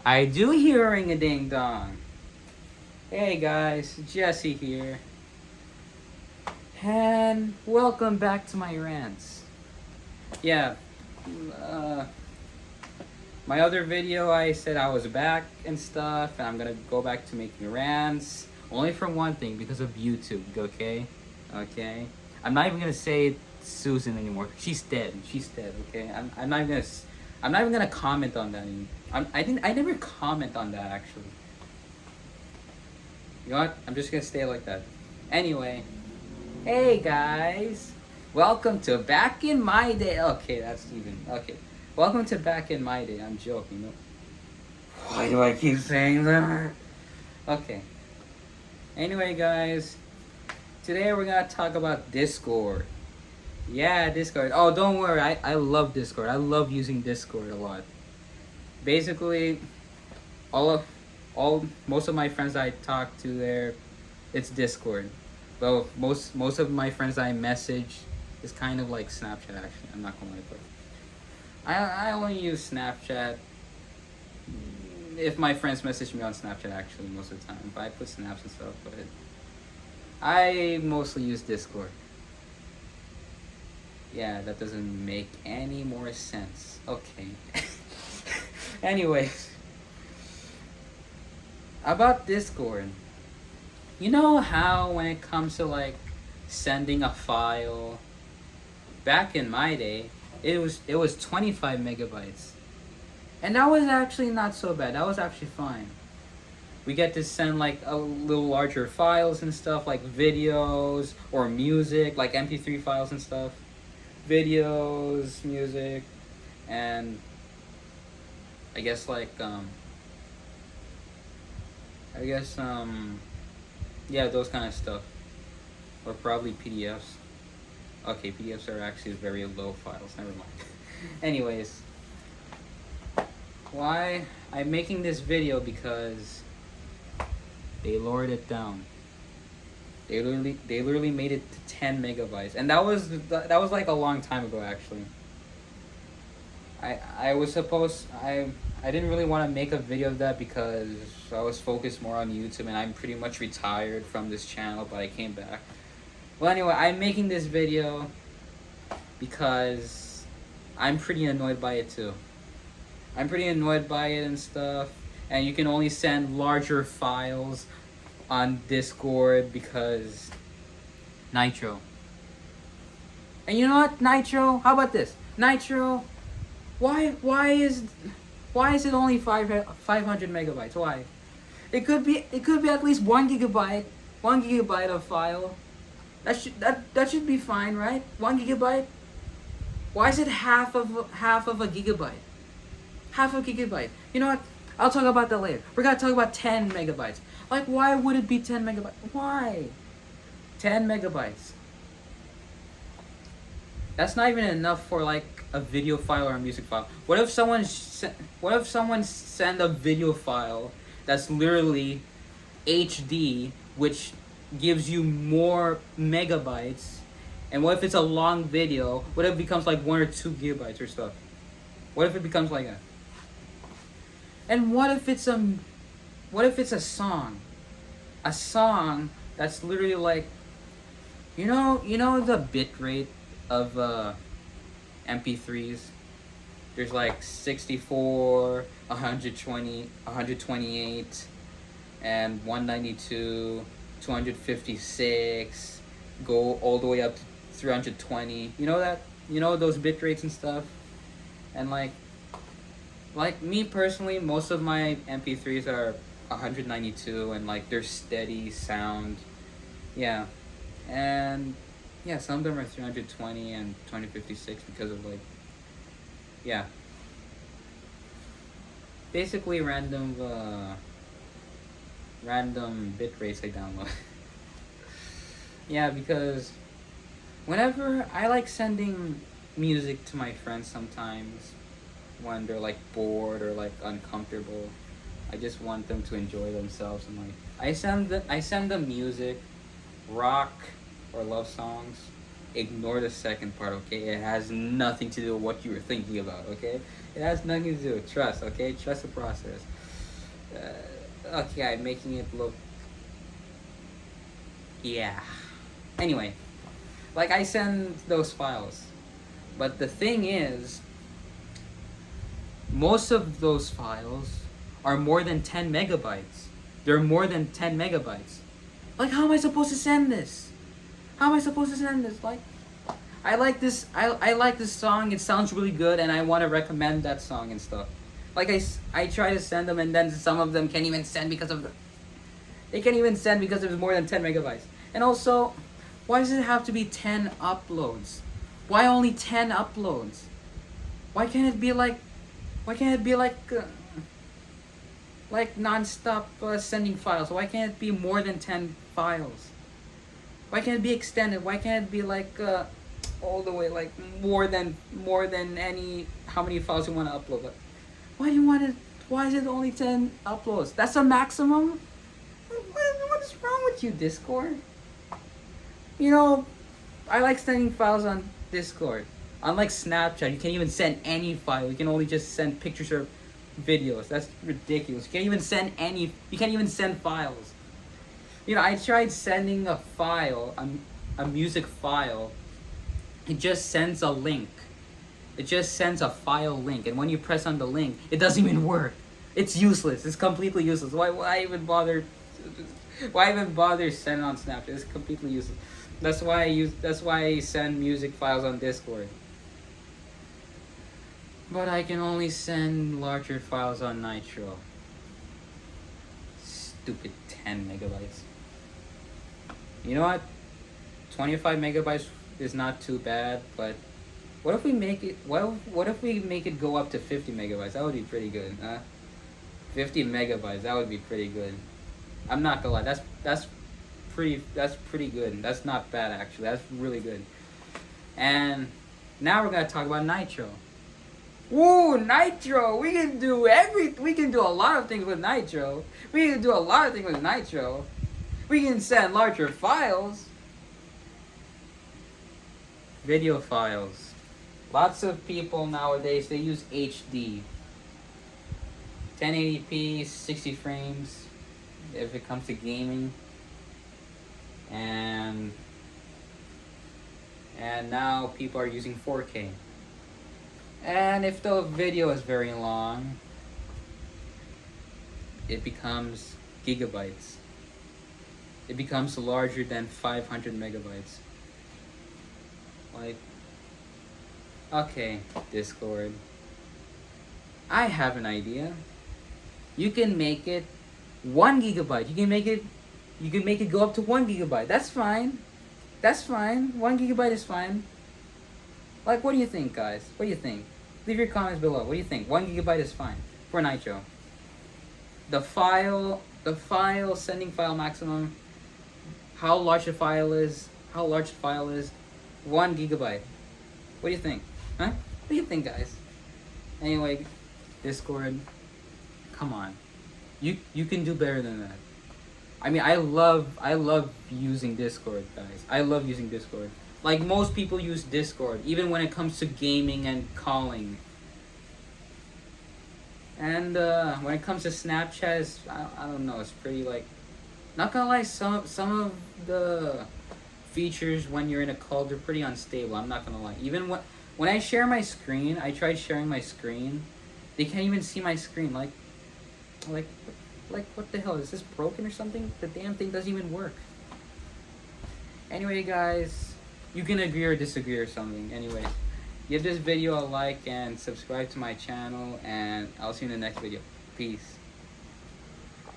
I do hearing a ding dong. Hey guys, Jesse here. And welcome back to my rants. Yeah, uh, my other video I said I was back and stuff, and I'm gonna go back to making rants. Only for one thing, because of YouTube, okay? Okay? I'm not even gonna say Susan anymore. She's dead. She's dead, okay? I'm not even gonna. I'm not even gonna comment on that anymore. I think I never comment on that actually. You know what? I'm just gonna stay like that. Anyway, hey guys, welcome to Back in My Day. Okay, that's even okay. Welcome to Back in My Day. I'm joking. No. Why do I keep saying that? Okay. Anyway, guys, today we're gonna talk about Discord. Yeah, Discord. Oh, don't worry. I love Discord. I love using Discord a lot. Basically, all of all most of my friends I talk to there, it's Discord. Well, most of my friends I message is kind of like Snapchat actually. I'm not gonna lie, but I only use Snapchat if my friends message me on Snapchat actually most of the time. But I put snaps and stuff, but I mostly use Discord. Yeah, that doesn't make any more sense. Okay. Anyways, about Discord. You know how when it comes to like sending a file, back in my day, it was 25 megabytes. And that was actually not so bad. That was actually fine. We get to send like a little larger files and stuff like videos or music, like MP3 files and stuff. Videos, music, and I guess like I guess yeah, those kind of stuff. Or probably PDFs. Okay, PDFs are actually very low files. Never mind. Anyways, why I'm making this video because they lowered it down. They literally made it to 10 megabytes, and that was like a long time ago actually. I was supposed I didn't really want to make a video of that because I was focused more on YouTube, and I'm pretty much retired from this channel, but I came back. Well, anyway, I'm making this video because I'm pretty annoyed by it too. I'm pretty annoyed by it and stuff, and you can only send larger files on Discord because Nitro. And you know what, Nitro? How about this, Nitro? Why is it only 500 megabytes? Why? It could be at least 1 gigabyte, 1 gigabyte of file. That should be fine, right? 1 gigabyte. Why is it half of a gigabyte? Half a gigabyte. You know what? I'll talk about that later. We're gonna talk about 10 megabytes. Like, why would it be 10 megabytes? Why? 10 megabytes. That's not even enough for like a video file or a music file. What if someone send a video file that's literally HD, which gives you more megabytes? And what if it's a long video? What if it becomes like 1 or 2 gigabytes or stuff? What if it becomes like that? And what if it's a song? A song that's literally like, you know the bit rate of MP3s. There's like 64, 120, 128, and 192, 256, go all the way up to 320. You know that? You know those bit rates and stuff? And like me personally, most of my MP3s are 192, and like they're steady sound. Yeah. And yeah, some of them are 320 and 2056 because of like, yeah, basically random bit rates I download. Yeah, because whenever I like sending music to my friends sometimes when they're like bored or like uncomfortable, I just want them to enjoy themselves, and like I send them music, rock or love songs. Ignore the second part, okay? It has nothing to do with what you were thinking about, okay? It has nothing to do with trust, okay? Trust the process. Okay, I'm making it look. Yeah. Anyway, like I send those files, but the thing is, most of those files are more than 10 megabytes. They're more than 10 megabytes. Like, how am I supposed to send this? How am I supposed to send this? Like, I like this. I like this song. It sounds really good, and I want to recommend that song and stuff. Like I try to send them, and then some of them can't even send because of the. They can't even send because there's more than 10 megabytes. And also, why does it have to be 10 uploads? Why only 10 uploads? Why can't it be like? Why can't it be like non-stop sending files? Why can't it be more than 10 files? Why can't it be extended? Why can't it be like all the way like more than any how many files you want to upload? Like, why do you want it? Why is it only 10 uploads? That's a maximum. What is wrong with you, Discord? You know, I like sending files on Discord. Unlike Snapchat, you can't even send any file. You can only just send pictures or videos. That's ridiculous. You can't even send any. You can't even send files. You know, I tried sending a file, a music file. It just sends a link. It just sends a file link, and when you press on the link, it doesn't even work. It's useless. It's completely useless. Why even bother? Why even bother sending on Snapchat? It's completely useless. That's why I send music files on Discord. But I can only send larger files on Nitro. Stupid 10 megabytes. You know what? 25 megabytes is not too bad, but what if we make it? What if we make it go up to 50 megabytes? That would be pretty good, huh? 50 megabytes. That would be pretty good. I'm not gonna lie. That's pretty good. That's not bad actually. That's really good. And now we're gonna talk about Nitro. Woo, Nitro! We can do a lot of things with Nitro. We can do a lot of things with Nitro. We can send larger files. Video files. Lots of people nowadays, they use HD. 1080p, 60 frames if it comes to gaming. And now people are using 4K. And if the video is very long, it becomes gigabytes. It becomes larger than 500 megabytes. Like, okay, Discord. I have an idea. You can make it 1 gigabyte. You can make it go up to 1 gigabyte. That's fine. That's fine. 1 gigabyte is fine. Like, what do you think, guys? What do you think? Leave your comments below. What do you think? 1 gigabyte is fine for Nitro. The file sending file maximum. How large the file is? 1 gigabyte. What do you think? Huh? What do you think, guys? Anyway, Discord. Come on. You can do better than that. I mean, I love using Discord, guys. I love using Discord. Like, most people use Discord, even when it comes to gaming and calling. And when it comes to Snapchat, I don't know, it's pretty, like... Not gonna lie, some of the features when you're in a call, they're pretty unstable, I'm not gonna lie. Even when I share my screen, I tried sharing my screen, they can't even see my screen, like, what the hell, is this broken or something? The damn thing doesn't even work. Anyway, guys... You can agree or disagree or something. Anyway, give this video a like and subscribe to my channel, and I'll see you in the next video. Peace.